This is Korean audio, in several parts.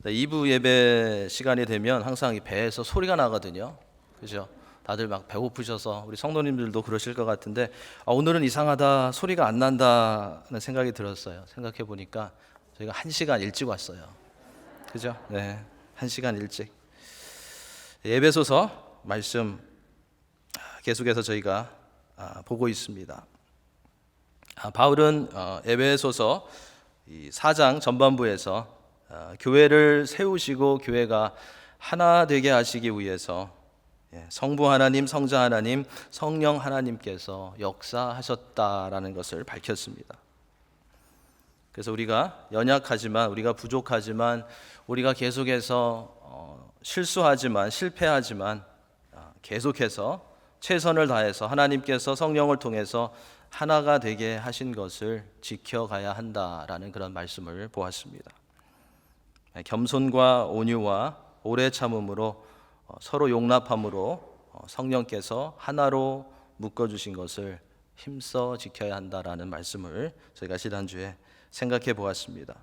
2부 예배 시간이 되면 항상 이 배에서 소리가 나거든요. 그죠? 다들 막 배고프셔서 우리 성도님들도 그러실 것 같은데 오늘은 이상하다, 소리가 안 난다는 생각이 들었어요. 생각해 보니까 저희가 1시간 일찍 왔어요. 그죠? 네, 1시간 일찍. 에베소서 말씀 계속해서 저희가 보고 있습니다. 바울은 에베소서 4장 전반부에서 교회를 세우시고 교회가 하나 되게 하시기 위해서 성부 하나님, 성자 하나님, 성령 하나님께서 역사하셨다라는 것을 밝혔습니다. 그래서 우리가 연약하지만, 우리가 부족하지만, 우리가 계속해서 실수하지만, 실패하지만 계속해서 최선을 다해서 하나님께서 성령을 통해서 하나가 되게 하신 것을 지켜가야 한다라는 그런 말씀을 보았습니다. 겸손과 온유와 오래 참음으로 서로 용납함으로 성령께서 하나로 묶어주신 것을 힘써 지켜야 한다라는 말씀을 저희가 지난주에 생각해 보았습니다.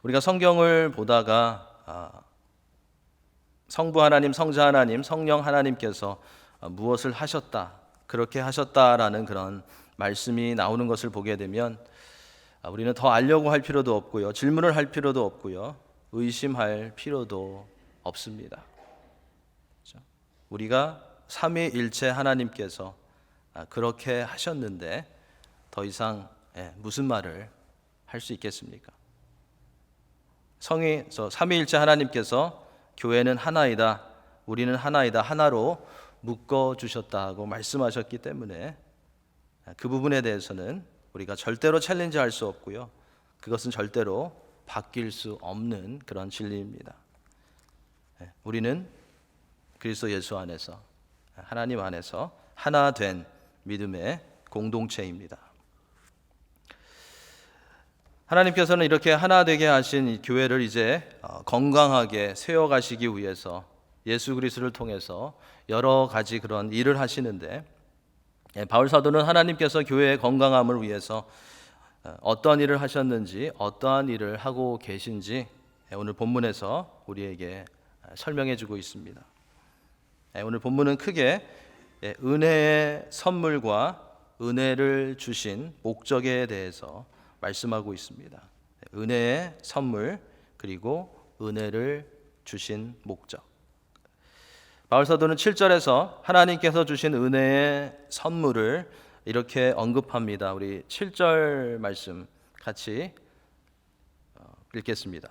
우리가 성경을 보다가 성부 하나님, 성자 하나님, 성령 하나님께서 무엇을 하셨다, 그렇게 하셨다라는 그런 말씀이 나오는 것을 보게 되면 우리는 더 알려고 할 필요도 없고요, 질문을 할 필요도 없고요, 의심할 필요도 없습니다. 우리가 삼위일체 하나님께서 그렇게 하셨는데 더 이상 무슨 말을 할 수 있겠습니까? 삼위일체 하나님께서 교회는 하나이다, 우리는 하나이다, 하나로 묶어 주셨다고 말씀하셨기 때문에 그 부분에 대해서는 우리가 절대로 챌린지할 수 없고요, 그것은 절대로 바뀔 수 없는 그런 진리입니다. 우리는 그리스도 예수 안에서, 하나님 안에서 하나 된 믿음의 공동체입니다. 하나님께서는 이렇게 하나 되게 하신 이 교회를 이제 건강하게 세워가시기 위해서 예수 그리스도를 통해서 여러 가지 그런 일을 하시는데, 바울 사도는 하나님께서 교회의 건강함을 위해서 어떠한 일을 하셨는지, 어떠한 일을 하고 계신지 오늘 본문에서 우리에게 설명해 주고 있습니다. 오늘 본문은 크게 은혜의 선물과 은혜를 주신 목적에 대해서 말씀하고 있습니다. 은혜의 선물, 그리고 은혜를 주신 목적. 바울 사도는 7절에서 하나님께서 주신 은혜의 선물을 이렇게 언급합니다. 우리 7절 말씀 같이 읽겠습니다.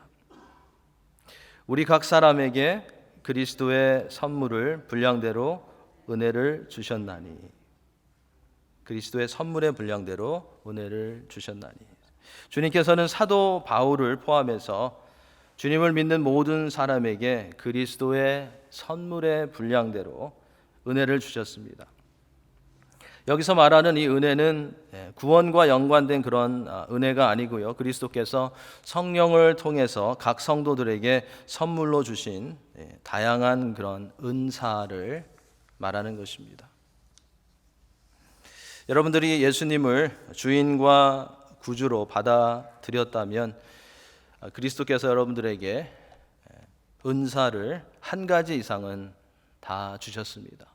우리 각 사람에게 그리스도의 선물을 분량대로 은혜를 주셨나니. 그리스도의 선물의 분량대로 은혜를 주셨나니. 주님께서는 사도 바울을 포함해서 주님을 믿는 모든 사람에게 그리스도의 선물의 분량대로 은혜를 주셨습니다. 여기서 말하는 이 은혜는 구원과 연관된 그런 은혜가 아니고요, 그리스도께서 성령을 통해서 각 성도들에게 선물로 주신 다양한 그런 은사를 말하는 것입니다. 여러분들이 예수님을 주인과 구주로 받아들였다면 그리스도께서 여러분들에게 은사를 한 가지 이상은 다 주셨습니다.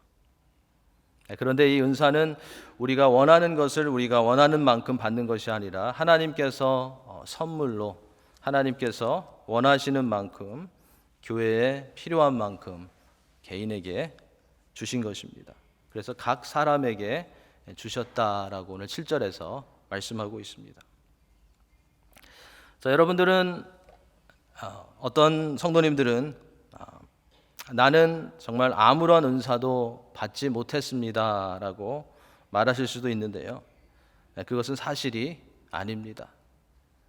그런데 이 은사는 우리가 원하는 것을 우리가 원하는 만큼 받는 것이 아니라 하나님께서 선물로, 하나님께서 원하시는 만큼, 교회에 필요한 만큼 개인에게 주신 것입니다. 그래서 각 사람에게 주셨다라고 오늘 7절에서 말씀하고 있습니다. 자, 여러분들은 어떤 성도님들은 나는 정말 아무런 은사도 받지 못했습니다라고 말하실 수도 있는데요, 그것은 사실이 아닙니다.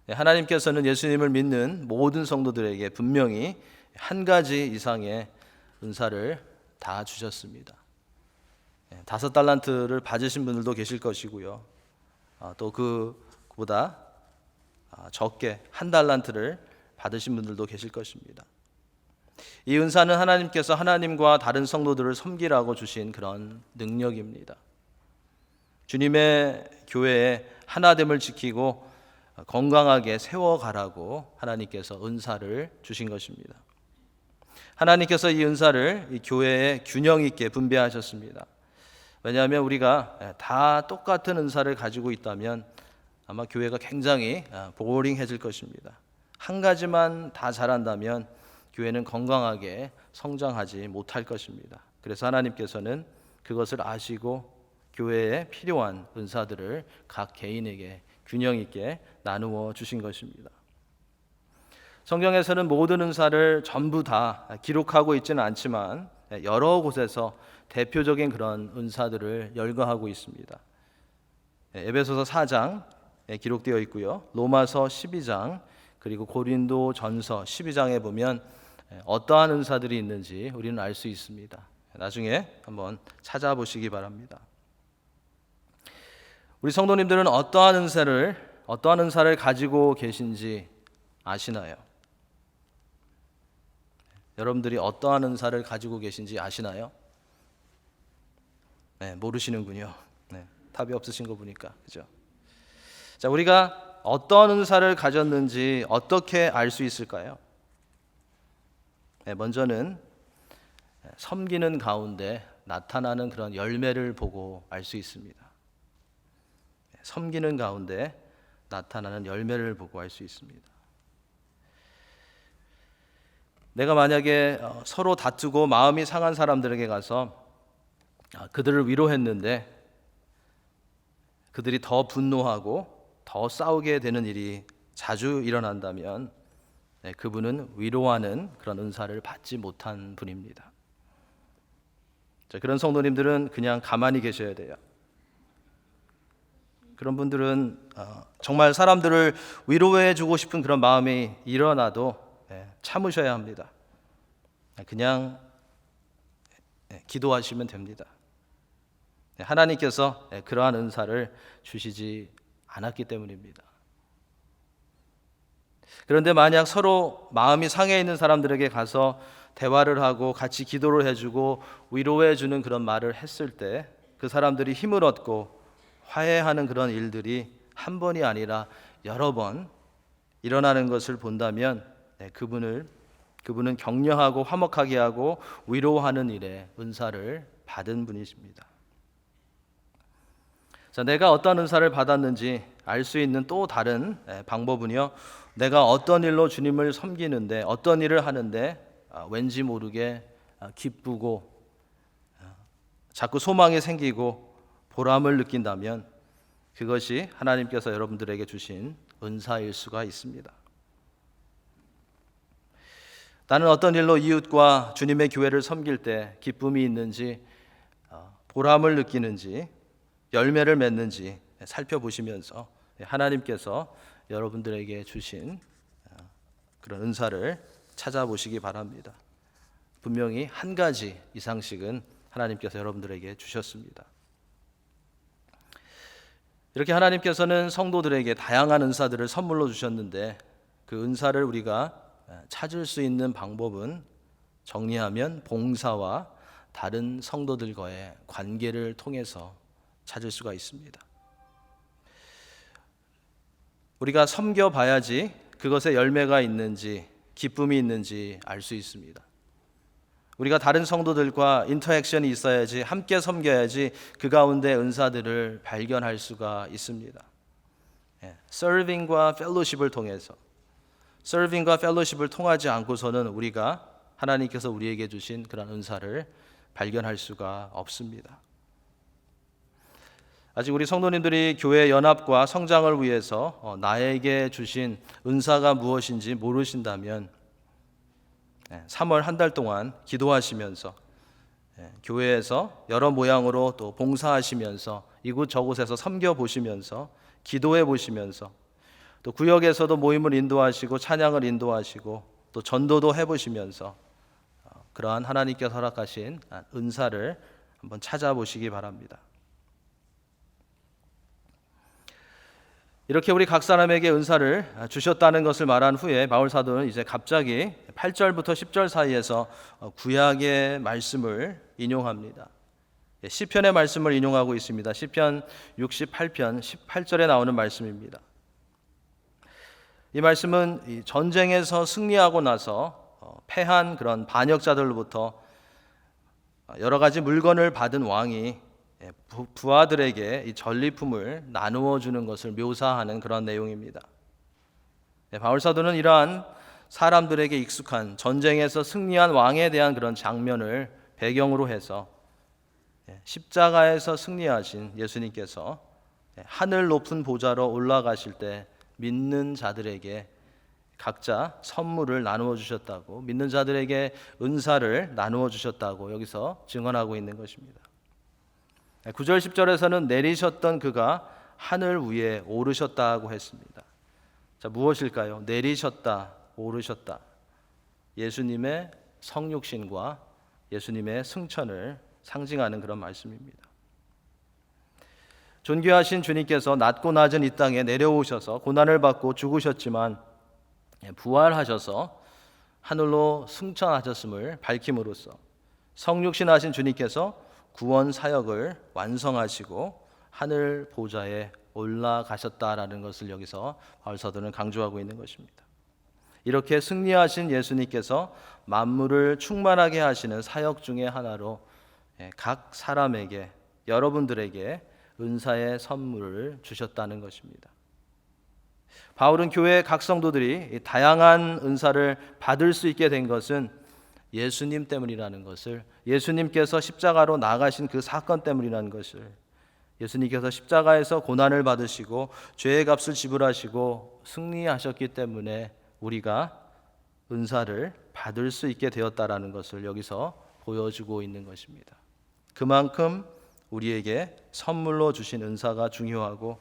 하나님께서는 예수님을 믿는 모든 성도들에게 분명히 한 가지 이상의 은사를 다 주셨습니다. 5달란트를 받으신 분들도 계실 것이고요, 또 그보다 적게 1달란트를 받으신 분들도 계실 것입니다. 이 은사는 하나님께서 하나님과 다른 성도들을 섬기라고 주신 그런 능력입니다. 주님의 교회의 하나됨을 지키고 건강하게 세워가라고 하나님께서 은사를 주신 것입니다. 하나님께서 이 은사를 이 교회에 균형 있게 분배하셨습니다. 왜냐하면 우리가 다 똑같은 은사를 가지고 있다면 아마 교회가 굉장히 보링해질 것입니다. 한 가지만 다 잘한다면 교회는 건강하게 성장하지 못할 것입니다. 그래서 하나님께서는 그것을 아시고 교회에 필요한 은사들을 각 개인에게 균형 있게 나누어 주신 것입니다. 성경에서는 모든 은사를 전부 다 기록하고 있지는 않지만 여러 곳에서 대표적인 그런 은사들을 열거하고 있습니다. 에베소서 4장에 기록되어 있고요. 로마서 12장 그리고 고린도 전서 12장에 보면 어떠한 은사들이 있는지 우리는 알 수 있습니다. 나중에 한번 찾아보시기 바랍니다. 우리 성도님들은 어떠한 은사를 가지고 계신지 아시나요? 여러분들이 어떠한 은사를 가지고 계신지 아시나요? 네, 모르시는군요. 네, 답이 없으신 거 보니까, 그죠? 자, 우리가 어떤 은사를 가졌는지 어떻게 알 수 있을까요? 네, 먼저는 섬기는 가운데 나타나는 그런 열매를 보고 알 수 있습니다. 섬기는 가운데 나타나는 열매를 보고 알 수 있습니다. 내가 만약에 서로 다투고 마음이 상한 사람들에게 가서 그들을 위로했는데 그들이 더 분노하고 더 싸우게 되는 일이 자주 일어난다면 그분은 위로하는 그런 은사를 받지 못한 분입니다. 자, 그런 성도님들은 그냥 가만히 계셔야 돼요. 그런 분들은 정말 사람들을 위로해 주고 싶은 그런 마음이 일어나도 참으셔야 합니다. 그냥 기도하시면 됩니다. 하나님께서 그러한 은사를 주시지 않았기 때문입니다. 그런데 만약 서로 마음이 상해 있는 사람들에게 가서 대화를 하고 같이 기도를 해주고 위로해 주는 그런 말을 했을 때 그 사람들이 힘을 얻고 화해하는 그런 일들이 한 번이 아니라 여러 번 일어나는 것을 본다면 그분은 격려하고 화목하게 하고 위로하는 일에 은사를 받은 분이십니다. 자, 내가 어떤 은사를 받았는지 알 수 있는 또 다른 방법은요, 내가 어떤 일로 주님을 섬기는데 어떤 일을 하는데 왠지 모르게 기쁘고 자꾸 소망이 생기고 보람을 느낀다면 그것이 하나님께서 여러분들에게 주신 은사일 수가 있습니다. 나는 어떤 일로 이웃과 주님의 교회를 섬길 때 기쁨이 있는지 보람을 느끼는지 열매를 맺는지 살펴보시면서 하나님께서 여러분들에게 주신 그런 은사를 찾아보시기 바랍니다. 분명히 한 가지 이상씩은 하나님께서 여러분들에게 주셨습니다. 이렇게 하나님께서는 성도들에게 다양한 은사들을 선물로 주셨는데 그 은사를 우리가 찾을 수 있는 방법은 정리하면 봉사와 다른 성도들과의 관계를 통해서 찾을 수가 있습니다. 우리가 섬겨봐야지 그것에 열매가 있는지 기쁨이 있는지 알 수 있습니다. 우리가 다른 성도들과 인터랙션이 있어야지, 함께 섬겨야지 그 가운데 은사들을 발견할 수가 있습니다. 서빙과 펠로십을 통해서, 서빙과 펠로십을 통하지 않고서는 우리가 하나님께서 우리에게 주신 그런 은사를 발견할 수가 없습니다. 아직 우리 성도님들이 교회 연합과 성장을 위해서 나에게 주신 은사가 무엇인지 모르신다면 3월 한 달 동안 기도하시면서 교회에서 여러 모양으로 또 봉사하시면서 이곳 저곳에서 섬겨보시면서 기도해 보시면서 또 구역에서도 모임을 인도하시고 찬양을 인도하시고 또 전도도 해보시면서 그러한 하나님께서 허락하신 은사를 한번 찾아보시기 바랍니다. 이렇게 우리 각 사람에게 은사를 주셨다는 것을 말한 후에 바울 사도는 이제 갑자기 8절부터 10절 사이에서 구약의 말씀을 인용합니다. 시편의 말씀을 인용하고 있습니다. 시편 68편 18절에 나오는 말씀입니다. 이 말씀은 이 전쟁에서 승리하고 나서 패한 그런 반역자들로부터 여러 가지 물건을 받은 왕이 부하들에게 이 전리품을 나누어 주는 것을 묘사하는 그런 내용입니다. 바울 사도는 이러한 사람들에게 익숙한 전쟁에서 승리한 왕에 대한 그런 장면을 배경으로 해서 십자가에서 승리하신 예수님께서 하늘 높은 보좌로 올라가실 때 믿는 자들에게 각자 선물을 나누어 주셨다고, 믿는 자들에게 은사를 나누어 주셨다고 여기서 증언하고 있는 것입니다. 9절 10절에서는 내리셨던 그가 하늘 위에 오르셨다고 했습니다. 자, 무엇일까요? 내리셨다, 오르셨다. 예수님의 성육신과 예수님의 승천을 상징하는 그런 말씀입니다. 존귀하신 주님께서 낮고 낮은 이 땅에 내려오셔서 고난을 받고 죽으셨지만 부활하셔서 하늘로 승천하셨음을 밝힘으로써 성육신하신 주님께서 구원 사역을 완성하시고 하늘 보좌에 올라가셨다라는 것을 여기서 바울 사도는 강조하고 있는 것입니다. 이렇게 승리하신 예수님께서 만물을 충만하게 하시는 사역 중의 하나로 각 사람에게, 여러분들에게 은사의 선물을 주셨다는 것입니다. 바울은 교회 각 성도들이 다양한 은사를 받을 수 있게 된 것은 예수님 때문이라는 것을, 예수님께서 십자가로 나가신 그 사건 때문이라는 것을, 예수님께서 십자가에서 고난을 받으시고 죄의 값을 지불하시고 승리하셨기 때문에 우리가 은사를 받을 수 있게 되었다라는 것을 여기서 보여주고 있는 것입니다. 그만큼 우리에게 선물로 주신 은사가 중요하고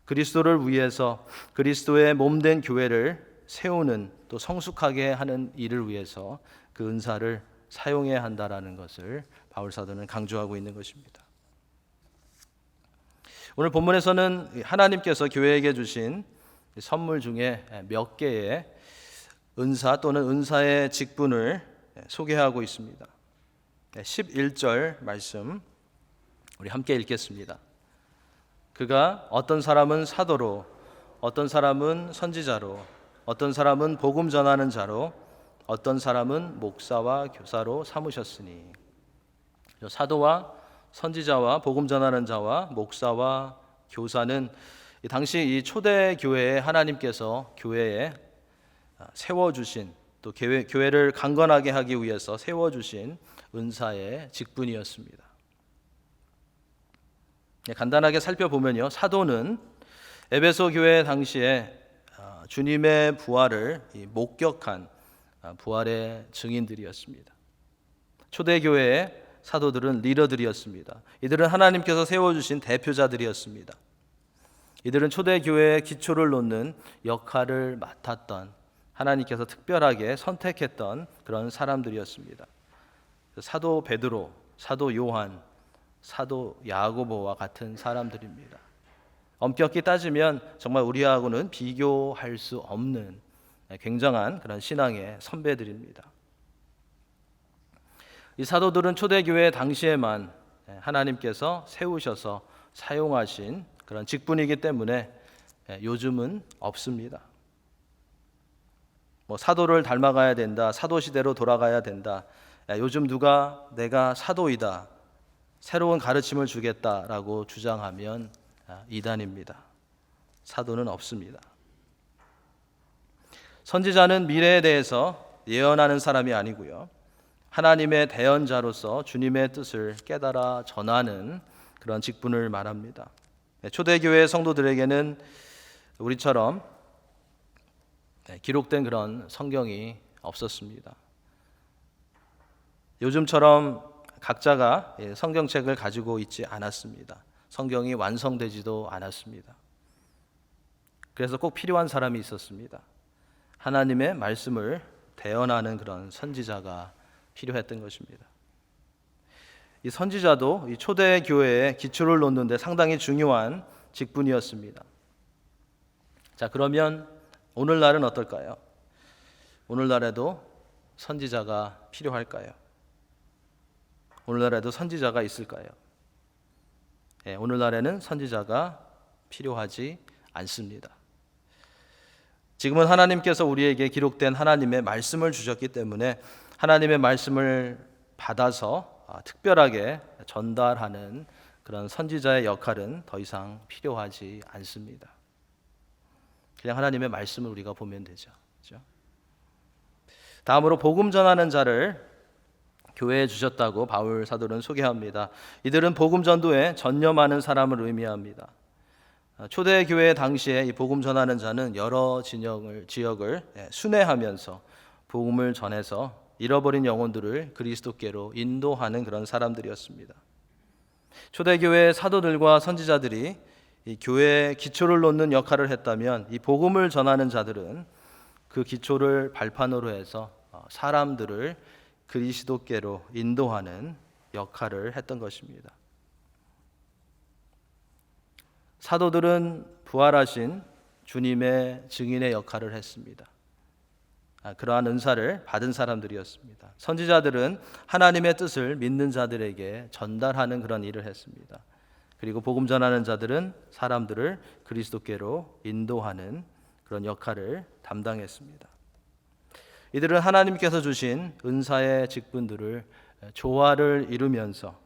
그리스도를 위해서 그리스도의 몸된 교회를 세우는, 또 성숙하게 하는 일을 위해서 그 은사를 사용해야 한다라는 것을 바울 사도는 강조하고 있는 것입니다. 오늘 본문에서는 하나님께서 교회에게 주신 선물 중에 몇 개의 은사 또는 은사의 직분을 소개하고 있습니다. 11절 말씀 우리 함께 읽겠습니다. 그가 어떤 사람은 사도로, 어떤 사람은 선지자로, 어떤 사람은 복음 전하는 자로, 어떤 사람은 목사와 교사로 삼으셨으니. 사도와 선지자와 복음 전하는 자와 목사와 교사는 당시 이 초대 교회에 하나님께서 교회에 세워주신, 또 교회를 강건하게 하기 위해서 세워주신 은사의 직분이었습니다. 간단하게 살펴보면요, 사도는 에베소 교회 당시에 주님의 부활을 목격한 부활의 증인들이었습니다. 초대교회의 사도들은 리더들이었습니다. 이들은 하나님께서 세워주신 대표자들이었습니다. 이들은 초대교회의 기초를 놓는 역할을 맡았던, 하나님께서 특별하게 선택했던 그런 사람들이었습니다. 사도 베드로, 사도 요한, 사도 야고보와 같은 사람들입니다. 엄격히 따지면 정말 우리하고는 비교할 수 없는 굉장한 그런 신앙의 선배들입니다. 이 사도들은 초대교회 당시에만 하나님께서 세우셔서 사용하신 그런 직분이기 때문에 요즘은 없습니다. 사도를 닮아가야 된다, 사도시대로 돌아가야 된다, 요즘 누가 내가 사도이다, 새로운 가르침을 주겠다라고 주장하면 이단입니다. 사도는 없습니다. 선지자는 미래에 대해서 예언하는 사람이 아니고요, 하나님의 대언자로서 주님의 뜻을 깨달아 전하는 그런 직분을 말합니다. 초대교회 성도들에게는 우리처럼 기록된 그런 성경이 없었습니다. 요즘처럼 각자가 성경책을 가지고 있지 않았습니다. 성경이 완성되지도 않았습니다. 그래서 꼭 필요한 사람이 있었습니다. 하나님의 말씀을 대언하는 그런 선지자가 필요했던 것입니다. 이 선지자도 이 초대 교회의 기초를 놓는 데 상당히 중요한 직분이었습니다. 자, 그러면 오늘날은 어떨까요? 오늘날에도 선지자가 필요할까요? 오늘날에도 선지자가 있을까요? 오늘날에는 선지자가 필요하지 않습니다. 지금은 하나님께서 우리에게 기록된 하나님의 말씀을 주셨기 때문에 하나님의 말씀을 받아서 특별하게 전달하는 그런 선지자의 역할은 더 이상 필요하지 않습니다. 그냥 하나님의 말씀을 우리가 보면 되죠. 그렇죠? 다음으로 복음 전하는 자를 교회에 주셨다고 바울 사도는 소개합니다. 이들은 복음 전도에 전념하는 사람을 의미합니다. 초대 교회 당시에 이 복음 전하는 자는 여러 지역을 순회하면서 복음을 전해서 잃어버린 영혼들을 그리스도께로 인도하는 그런 사람들이었습니다. 초대 교회 사도들과 선지자들이 이 교회의 기초를 놓는 역할을 했다면 이 복음을 전하는 자들은 그 기초를 발판으로 해서 사람들을 그리스도께로 인도하는 역할을 했던 것입니다. 사도들은 부활하신 주님의 증인의 역할을 했습니다. 그러한 은사를 받은 사람들이었습니다. 선지자들은 하나님의 뜻을 믿는 자들에게 전달하는 그런 일을 했습니다. 그리고 복음 전하는 자들은 사람들을 그리스도께로 인도하는 그런 역할을 담당했습니다. 이들은 하나님께서 주신 은사의 직분들을 조화를 이루면서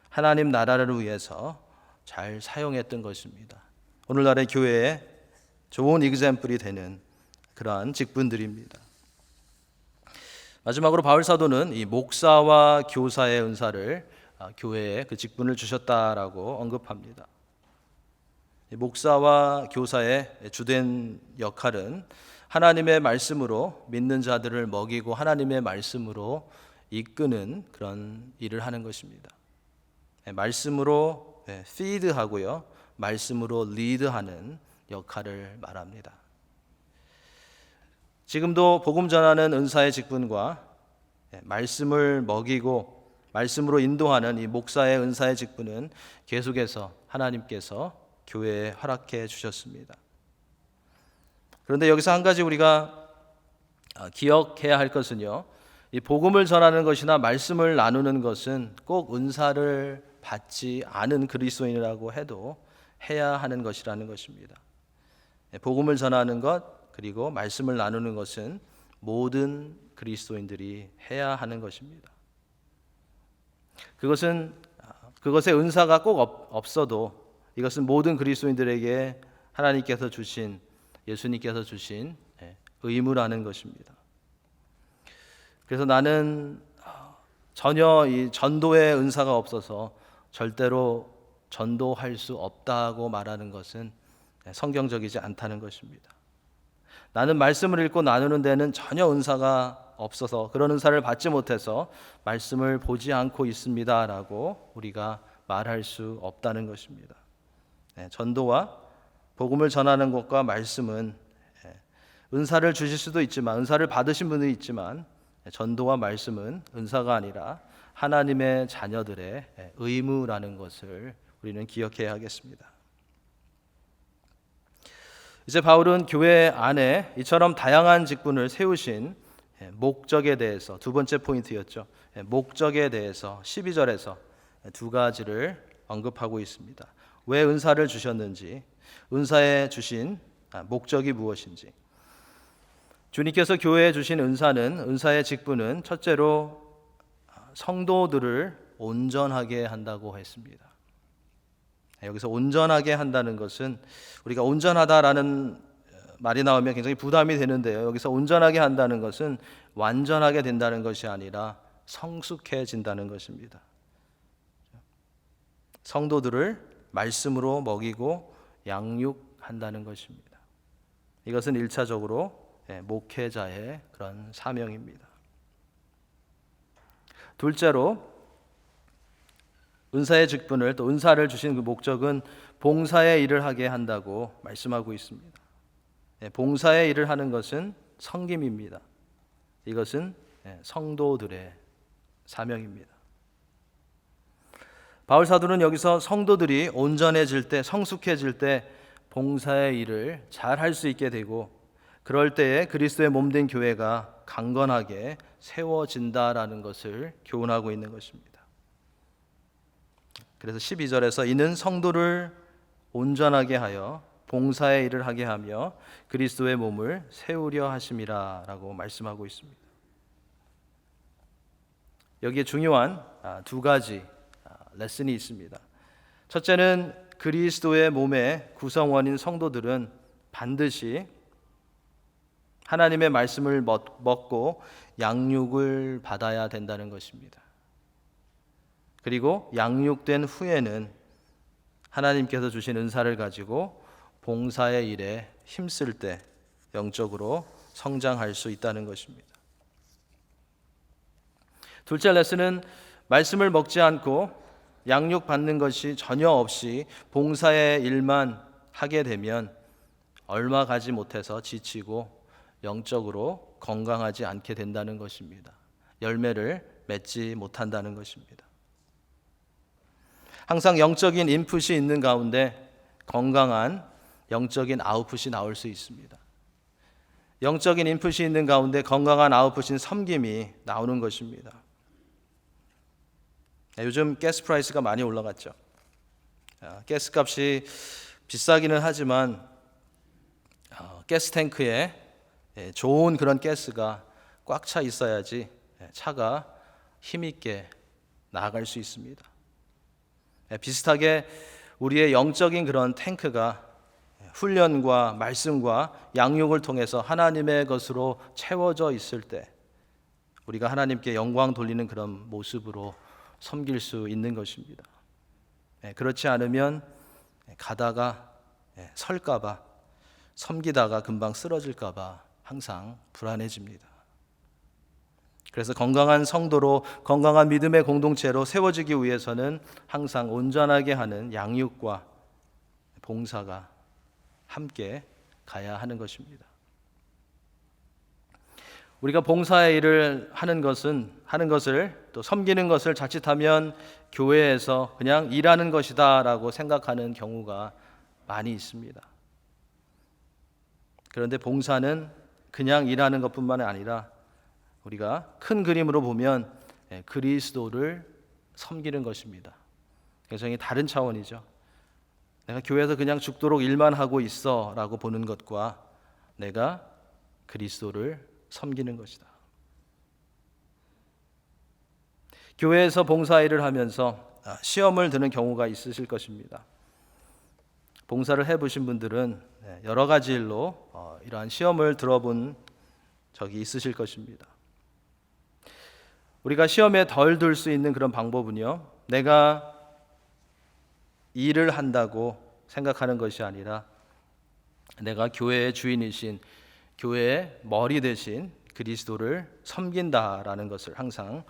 하나님 나라를 위해서 잘 사용했던 것입니다. 오늘날의 교회에 좋은 이그젬플이 되는 그러한 직분들입니다. 마지막으로 바울 사도는 이 목사와 교사의 은사를 교회에 그 직분을 주셨다라고 언급합니다. 목사와 교사의 주된 역할은 하나님의 말씀으로 믿는 자들을 먹이고 하나님의 말씀으로 이끄는 그런 일을 하는 것입니다. 말씀으로 feed하고요, 말씀으로 lead하는 역할을 말합니다. 지금도 복음 전하는 은사의 직분과 말씀을 먹이고 말씀으로 인도하는 이 목사의 은사의 직분은 계속해서 하나님께서 교회에 허락해 주셨습니다. 그런데 여기서 한 가지 우리가 기억해야 할 것은요, 이 복음을 전하는 것이나 말씀을 나누는 것은 꼭 은사를 받지 않은 그리스도인이라고 해도 해야 하는 것이라는 것입니다. 복음을 전하는 것 그리고 말씀을 나누는 것은 모든 그리스도인들이 해야 하는 것입니다. 그것의 은사가 꼭 없어도 이것은 모든 그리스도인들에게 하나님께서 주신, 예수님께서 주신 의무라는 것입니다. 그래서 나는 전혀 이 전도의 은사가 없어서 절대로 전도할 수 없다고 말하는 것은 성경적이지 않다는 것입니다. 나는 말씀을 읽고 나누는 데는 전혀 은사가 없어서 그런 은사를 받지 못해서 말씀을 보지 않고 있습니다라고 우리가 말할 수 없다는 것입니다. 전도와 복음을 전하는 것과 말씀은 은사를 주실 수도 있지만, 은사를 받으신 분이 있지만, 전도와 말씀은 은사가 아니라 하나님의 자녀들의 의무라는 것을 우리는 기억해야 하겠습니다. 이제 바울은 교회 안에 이처럼 다양한 직분을 세우신 목적에 대해서, 두 번째 포인트였죠. 목적에 대해서 12절에서 두 가지를 언급하고 있습니다. 왜 은사를 주셨는지, 은사에 주신 목적이 무엇인지. 주님께서 교회에 주신 은사의 직분은 첫째로 성도들을 온전하게 한다고 했습니다. 여기서 온전하게 한다는 것은 우리가 온전하다라는 말이 나오면 굉장히 부담이 되는데요. 여기서 온전하게 한다는 것은 완전하게 된다는 것이 아니라 성숙해진다는 것입니다. 성도들을 말씀으로 먹이고 양육한다는 것입니다. 이것은 1차적으로 목회자의 그런 사명입니다. 둘째로 은사의 직분을, 또 은사를 주신 그 목적은 봉사의 일을 하게 한다고 말씀하고 있습니다. 봉사의 일을 하는 것은 섬김입니다. 이것은 성도들의 사명입니다. 바울 사도는 여기서 성도들이 온전해질 때, 성숙해질 때 봉사의 일을 잘 할 수 있게 되고, 그럴 때에 그리스도의 몸된 교회가 강건하게 세워진다라는 것을 교훈하고 있는 것입니다. 그래서 12절에서 이는 성도를 온전하게 하여 봉사의 일을 하게 하며 그리스도의 몸을 세우려 하심이라라고 말씀하고 있습니다. 여기에 중요한 두 가지 레슨이 있습니다. 첫째는 그리스도의 몸의 구성원인 성도들은 반드시 하나님의 말씀을 먹고 양육을 받아야 된다는 것입니다. 그리고 양육된 후에는 하나님께서 주신 은사를 가지고 봉사의 일에 힘쓸 때 영적으로 성장할 수 있다는 것입니다. 둘째 레슨은 말씀을 먹지 않고 양육받는 것이 전혀 없이 봉사의 일만 하게 되면 얼마 가지 못해서 지치고 영적으로 건강하지 않게 된다는 것입니다. 열매를 맺지 못한다는 것입니다. 항상 영적인 인풋이 있는 가운데 건강한 영적인 아웃풋이 나올 수 있습니다. 영적인 인풋이 있는 가운데 건강한 아웃풋인 섬김이 나오는 것입니다. 요즘 가스 프라이스가 많이 올라갔죠. 가스 값이 비싸기는 하지만 가스 탱크에 좋은 그런 가스가 꽉 차 있어야지 차가 힘있게 나아갈 수 있습니다. 비슷하게 우리의 영적인 그런 탱크가 훈련과 말씀과 양육을 통해서 하나님의 것으로 채워져 있을 때 우리가 하나님께 영광 돌리는 그런 모습으로 섬길 수 있는 것입니다. 그렇지 않으면 가다가 설까봐, 섬기다가 금방 쓰러질까봐 항상 불안해집니다. 그래서 건강한 성도로, 건강한 믿음의 공동체로 세워지기 위해서는 항상 온전하게 하는 양육과 봉사가 함께 가야 하는 것입니다. 우리가 봉사의 일을 하는 것을 또 섬기는 것을 자칫하면 교회에서 그냥 일하는 것이다라고 생각하는 경우가 많이 있습니다. 그런데 봉사는 그냥 일하는 것뿐만 아니라 우리가 큰 그림으로 보면 그리스도를 섬기는 것입니다. 굉장히 다른 차원이죠. 내가 교회에서 그냥 죽도록 일만 하고 있어라고 보는 것과 내가 그리스도를 섬기는 것이다. 교회에서 봉사일을 하면서 시험을 드는 경우가 있으실 것입니다. 봉사를 해보신 분들은 여러 가지 일로 이러한 시험을 들어본 적이 있으실 것입니다. 우리가 시험에 덜 들 수 있는 그런 방법은요, 내가 일을 한다고 생각하는 것이 아니라 내가 교회의 주인이신, 교회의 머리 대신 그리스도를 섬긴다라는 것을 항상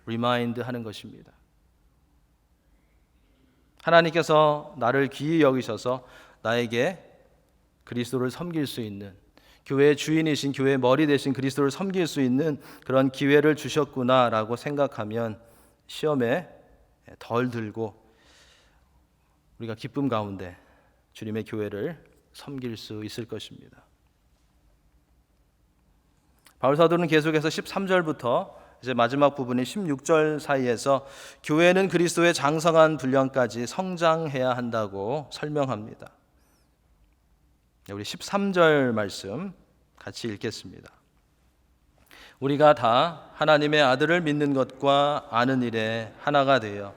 리마인드 하는 것입니다. 하나님께서 나를 귀히 여기셔서 나에게 그리스도를 섬길 수 있는, 교회의 주인이신, 교회의 머리 대신 그리스도를 섬길 수 있는 그런 기회를 주셨구나라고 생각하면 시험에 덜 들고 우리가 기쁨 가운데 주님의 교회를 섬길 수 있을 것입니다. 바울 사도는 계속해서 13절부터 이제 마지막 부분인 16절 사이에서 교회는 그리스도의 장성한 분량까지 성장해야 한다고 설명합니다. 우리 13절 말씀 같이 읽겠습니다. 우리가 다 하나님의 아들을 믿는 것과 아는 일에 하나가 되어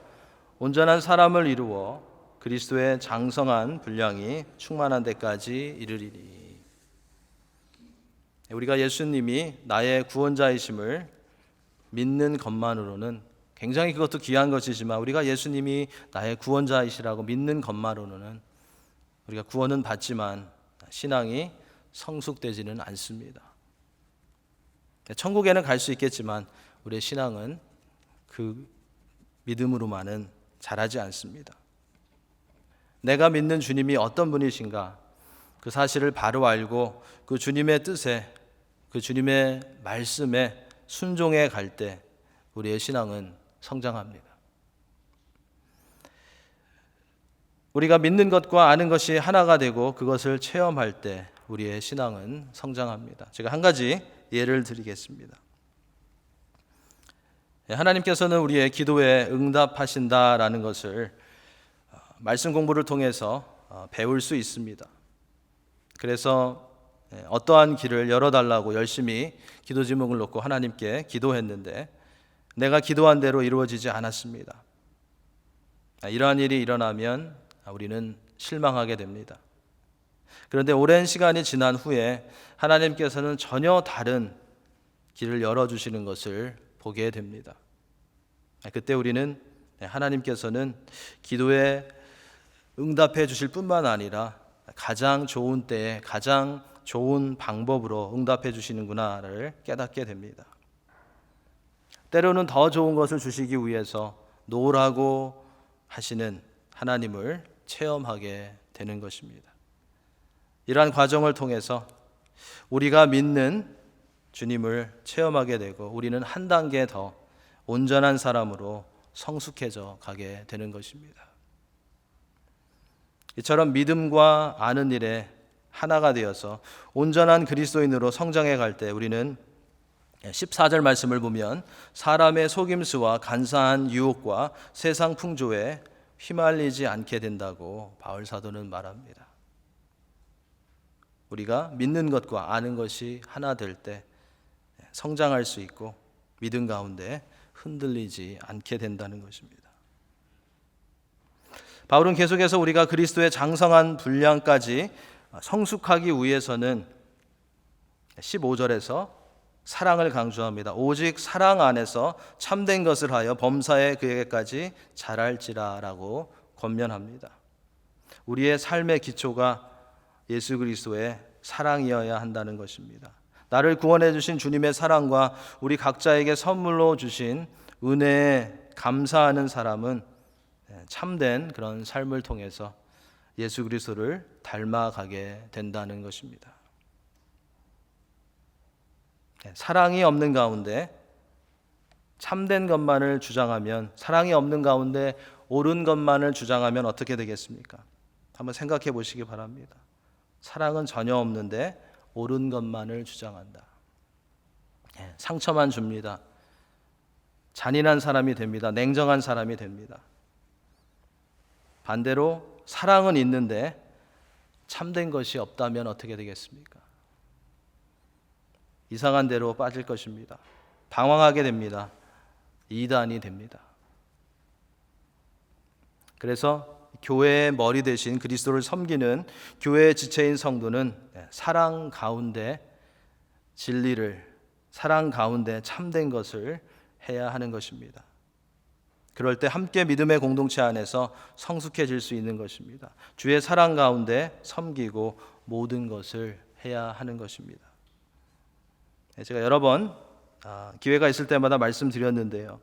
온전한 사람을 이루어 그리스도의 장성한 분량이 충만한 데까지 이르리니. 우리가 예수님이 나의 구원자이심을 믿는 것만으로는, 굉장히 그것도 귀한 것이지만 우리가 예수님이 나의 구원자이시라고 믿는 것만으로는 우리가 구원은 받지만 신앙이 성숙되지는 않습니다. 천국에는 갈 수 있겠지만 우리의 신앙은 그 믿음으로만은 자라지 않습니다. 내가 믿는 주님이 어떤 분이신가, 그 사실을 바로 알고 그 주님의 뜻에, 그 주님의 말씀에 순종해 갈 때 우리의 신앙은 성장합니다. 우리가 믿는 것과 아는 것이 하나가 되고 그것을 체험할 때 우리의 신앙은 성장합니다. 제가 한 가지 예를 드리겠습니다. 하나님께서는 우리의 기도에 응답하신다라는 것을 말씀 공부를 통해서 배울 수 있습니다. 그래서 어떠한 길을 열어달라고 열심히 기도 제목을 놓고 하나님께 기도했는데 내가 기도한 대로 이루어지지 않았습니다. 이러한 일이 일어나면 우리는 실망하게 됩니다. 그런데 오랜 시간이 지난 후에 하나님께서는 전혀 다른 길을 열어주시는 것을 보게 됩니다. 그때 우리는 하나님께서는 기도에 응답해 주실 뿐만 아니라 가장 좋은 때에 가장 좋은 방법으로 응답해 주시는구나를 깨닫게 됩니다. 때로는 더 좋은 것을 주시기 위해서 놓으라고 하시는 하나님을 체험하게 되는 것입니다. 이러한 과정을 통해서 우리가 믿는 주님을 체험하게 되고 우리는 한 단계 더 온전한 사람으로 성숙해져 가게 되는 것입니다. 이처럼 믿음과 아는 일에 하나가 되어서 온전한 그리스도인으로 성장해 갈 때 우리는 14절 말씀을 보면 사람의 속임수와 간사한 유혹과 세상 풍조에 휘말리지 않게 된다고 바울 사도는 말합니다. 우리가 믿는 것과 아는 것이 하나 될 때 성장할 수 있고 믿음 가운데 흔들리지 않게 된다는 것입니다. 바울은 계속해서 우리가 그리스도의 장성한 분량까지 성숙하기 위해서는 15절에서 사랑을 강조합니다. 오직 사랑 안에서 참된 것을 하여 범사에 그에게까지 자랄지라라고 권면합니다. 우리의 삶의 기초가 예수 그리스도의 사랑이어야 한다는 것입니다. 나를 구원해 주신 주님의 사랑과 우리 각자에게 선물로 주신 은혜에 감사하는 사람은 참된 그런 삶을 통해서 예수 그리스도를 닮아가게 된다는 것입니다. 사랑이 없는 가운데 참된 것만을 주장하면, 사랑이 없는 가운데 옳은 것만을 주장하면 어떻게 되겠습니까? 한번 생각해 보시기 바랍니다. 사랑은 전혀 없는데 옳은 것만을 주장한다. 상처만 줍니다. 잔인한 사람이 됩니다. 냉정한 사람이 됩니다. 반대로 사랑은 있는데 참된 것이 없다면 어떻게 되겠습니까? 이상한 데로 빠질 것입니다. 방황하게 됩니다. 이단이 됩니다. 그래서 교회의 머리 대신 그리스도를 섬기는 교회의 지체인 성도는 사랑 가운데 진리를, 사랑 가운데 참된 것을 해야 하는 것입니다. 그럴 때 함께 믿음의 공동체 안에서 성숙해질 수 있는 것입니다. 주의 사랑 가운데 섬기고 모든 것을 해야 하는 것입니다. 제가 여러 번 기회가 있을 때마다 말씀드렸는데요.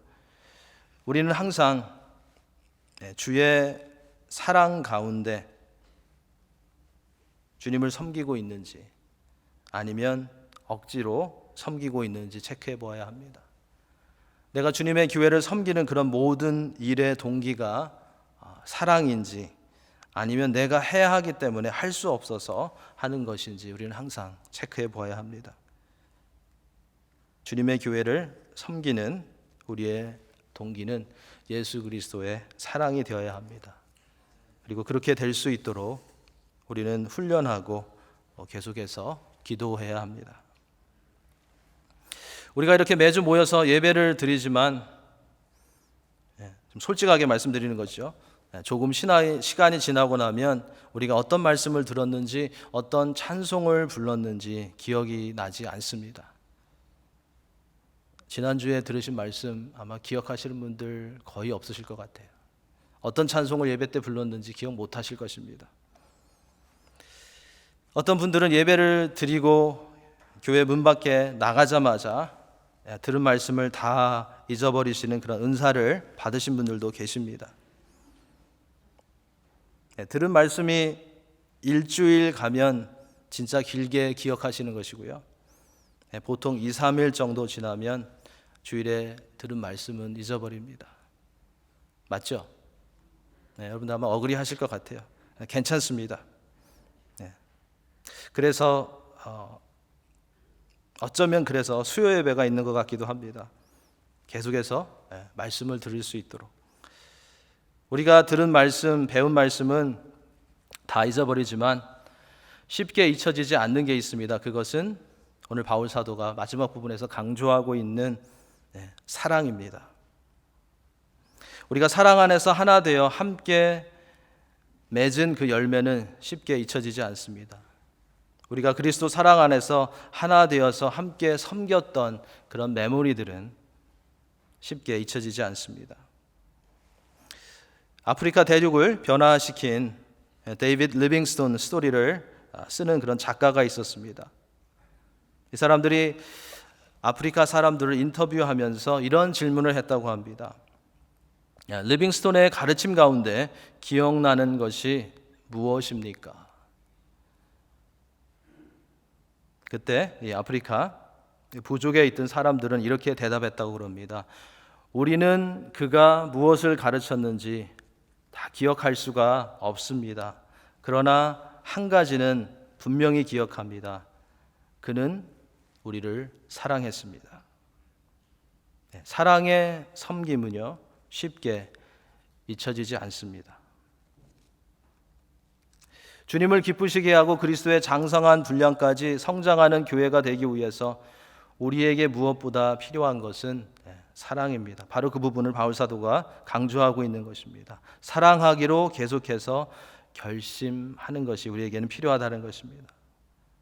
우리는 항상 주의 사랑 가운데 주님을 섬기고 있는지 아니면 억지로 섬기고 있는지 체크해 보아야 합니다. 내가 주님의 교회를 섬기는 그런 모든 일의 동기가 사랑인지 아니면 내가 해야 하기 때문에 할 수 없어서 하는 것인지 우리는 항상 체크해 보아야 합니다. 주님의 교회를 섬기는 우리의 동기는 예수 그리스도의 사랑이 되어야 합니다. 그리고 그렇게 될 수 있도록 우리는 훈련하고 계속해서 기도해야 합니다. 우리가 이렇게 매주 모여서 예배를 드리지만 좀 솔직하게 말씀드리는 거죠. 조금 시간이 지나고 나면 우리가 어떤 말씀을 들었는지 어떤 찬송을 불렀는지 기억이 나지 않습니다. 지난주에 들으신 말씀 아마 기억하시는 분들 거의 없으실 것 같아요. 어떤 찬송을 예배 때 불렀는지 기억 못 하실 것입니다. 어떤 분들은 예배를 드리고 교회 문 밖에 나가자마자 들은 말씀을 다 잊어버리시는 그런 은사를 받으신 분들도 계십니다. 들은 말씀이 일주일 가면 진짜 길게 기억하시는 것이고요. 보통 2, 3일 정도 지나면 주일에 들은 말씀은 잊어버립니다. 맞죠? 여러분들 아마 어그리 하실 것 같아요. 괜찮습니다. 그래서 어쩌면 그래서 수요 예배가 있는 것 같기도 합니다. 계속해서 말씀을 들을 수 있도록. 우리가 들은 말씀, 배운 말씀은 다 잊어버리지만 쉽게 잊혀지지 않는 게 있습니다. 그것은 오늘 바울 사도가 마지막 부분에서 강조하고 있는 사랑입니다. 우리가 사랑 안에서 하나 되어 함께 맺은 그 열매는 쉽게 잊혀지지 않습니다. 우리가 그리스도 사랑 안에서 하나 되어서 함께 섬겼던 그런 메모리들은 쉽게 잊혀지지 않습니다. 아프리카 대륙을 변화시킨 데이비드 리빙스톤 스토리를 쓰는 그런 작가가 있었습니다. 이 사람들이 아프리카 사람들을 인터뷰하면서 이런 질문을 했다고 합니다. 리빙스톤의 가르침 가운데 기억나는 것이 무엇입니까? 그때 이 아프리카 부족에 있던 사람들은 이렇게 대답했다고 그럽니다. 우리는 그가 무엇을 가르쳤는지 다 기억할 수가 없습니다. 그러나 한 가지는 분명히 기억합니다. 그는 우리를 사랑했습니다. 사랑의 섬김은요, 쉽게 잊혀지지 않습니다. 주님을 기쁘시게 하고 그리스도의 장성한 분량까지 성장하는 교회가 되기 위해서 우리에게 무엇보다 필요한 것은 사랑입니다. 바로 그 부분을 바울 사도가 강조하고 있는 것입니다. 사랑하기로 계속해서 결심하는 것이 우리에게는 필요하다는 것입니다.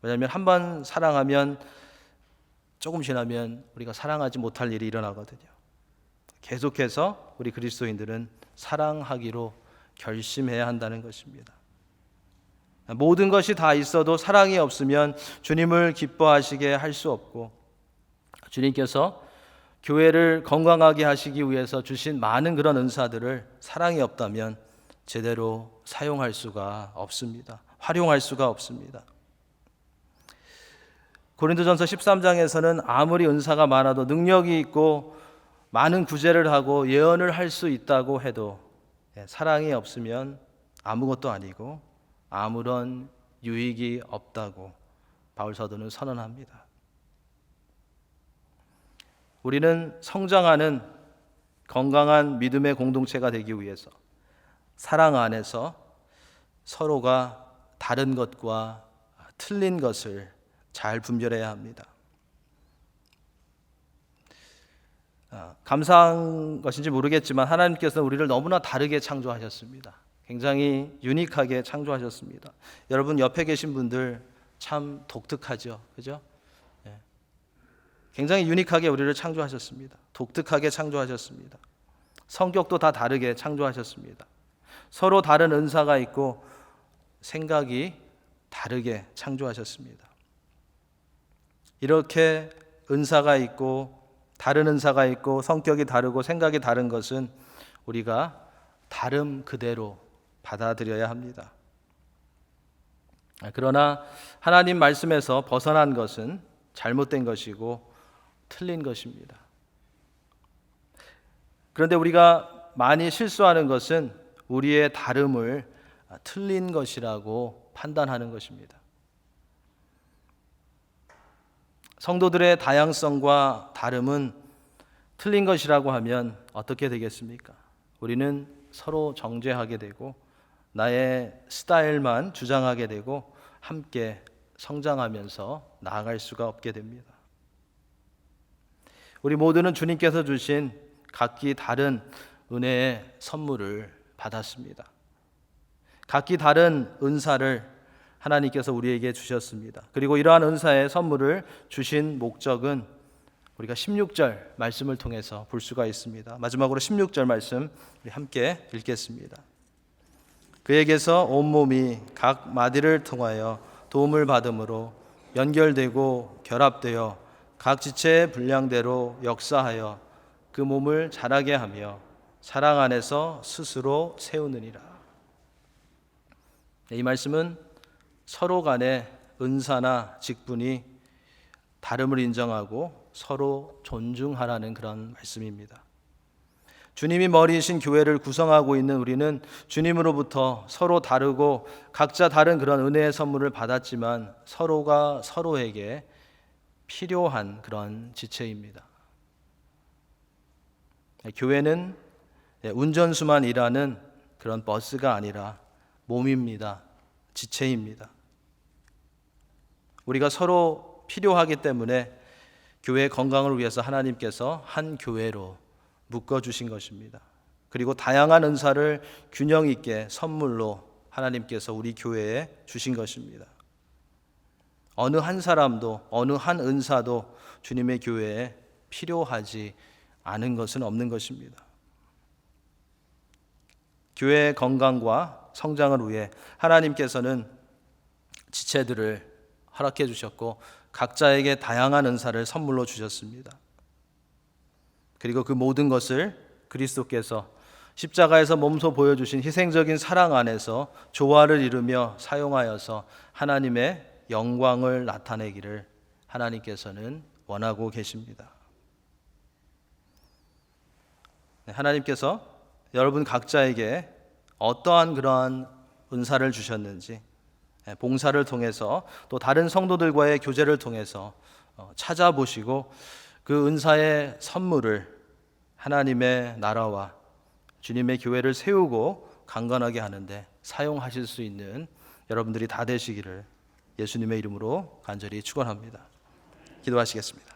왜냐하면 한번 사랑하면 조금 지나면 우리가 사랑하지 못할 일이 일어나거든요. 계속해서 우리 그리스도인들은 사랑하기로 결심해야 한다는 것입니다. 모든 것이 다 있어도 사랑이 없으면 주님을 기뻐하시게 할 수 없고, 주님께서 교회를 건강하게 하시기 위해서 주신 많은 그런 은사들을 사랑이 없다면 제대로 사용할 수가 없습니다. 활용할 수가 없습니다. 고린도전서 13장에서는 아무리 은사가 많아도 능력이 있고 많은 구제를 하고 예언을 할 수 있다고 해도 사랑이 없으면 아무것도 아니고 아무런 유익이 없다고 바울 사도는 선언합니다. 우리는 성장하는 건강한 믿음의 공동체가 되기 위해서 사랑 안에서 서로가 다른 것과 틀린 것을 잘 분별해야 합니다. 감사한 것인지 모르겠지만 하나님께서는 우리를 너무나 다르게 창조하셨습니다. 굉장히 유니크하게 창조하셨습니다. 여러분 옆에 계신 분들 참 독특하죠, 그죠? 굉장히 유니크하게 우리를 창조하셨습니다. 독특하게 창조하셨습니다. 성격도 다 다르게 창조하셨습니다. 서로 다른 은사가 있고 생각이 다르게 창조하셨습니다. 이렇게 은사가 있고 다른 은사가 있고 성격이 다르고 생각이 다른 것은 우리가 다름 그대로 받아들여야 합니다. 그러나 하나님 말씀에서 벗어난 것은 잘못된 것이고 틀린 것입니다. 그런데 우리가 많이 실수하는 것은 우리의 다름을 틀린 것이라고 판단하는 것입니다. 성도들의 다양성과 다름은 틀린 것이라고 하면 어떻게 되겠습니까? 우리는 서로 정죄하게 되고 나의 스타일만 주장하게 되고 함께 성장하면서 나아갈 수가 없게 됩니다. 우리 모두는 주님께서 주신 각기 다른 은혜의 선물을 받았습니다. 각기 다른 은사를 하나님께서 우리에게 주셨습니다. 그리고 이러한 은사의 선물을 주신 목적은 우리가 16절 말씀을 통해서 볼 수가 있습니다. 마지막으로 16절 말씀 우리 함께 읽겠습니다. 그에게서 온몸이 각 마디를 통하여 도움을 받음으로 연결되고 결합되어 각 지체의 분량대로 역사하여 그 몸을 자라게 하며 사랑 안에서 스스로 세우느니라. 이 말씀은 서로 간의 은사나 직분이 다름을 인정하고 서로 존중하라는 그런 말씀입니다. 주님이 머리이신 교회를 구성하고 있는 우리는 주님으로부터 서로 다르고 각자 다른 그런 은혜의 선물을 받았지만 서로가 서로에게 필요한 그런 지체입니다. 교회는 운전수만 일하는 그런 버스가 아니라 몸입니다. 지체입니다. 우리가 서로 필요하기 때문에 교회의 건강을 위해서 하나님께서 한 교회로 묶어주신 것입니다. 그리고 다양한 은사를 균형 있게 선물로 하나님께서 우리 교회에 주신 것입니다. 어느 한 사람도 어느 한 은사도 주님의 교회에 필요하지 않은 것은 없는 것입니다. 교회의 건강과 성장을 위해 하나님께서는 지체들을 허락해 주셨고 각자에게 다양한 은사를 선물로 주셨습니다. 그리고 그 모든 것을 그리스도께서 십자가에서 몸소 보여주신 희생적인 사랑 안에서 조화를 이루며 사용하여서 하나님의 영광을 나타내기를 하나님께서는 원하고 계십니다. 하나님께서 여러분 각자에게 어떠한 그러한 은사를 주셨는지 봉사를 통해서 또 다른 성도들과의 교제를 통해서 찾아보시고 그 은사의 선물을 하나님의 나라와 주님의 교회를 세우고 강건하게 하는데 사용하실 수 있는 여러분들이 다 되시기를 예수님의 이름으로 간절히 축원합니다. 기도하시겠습니다.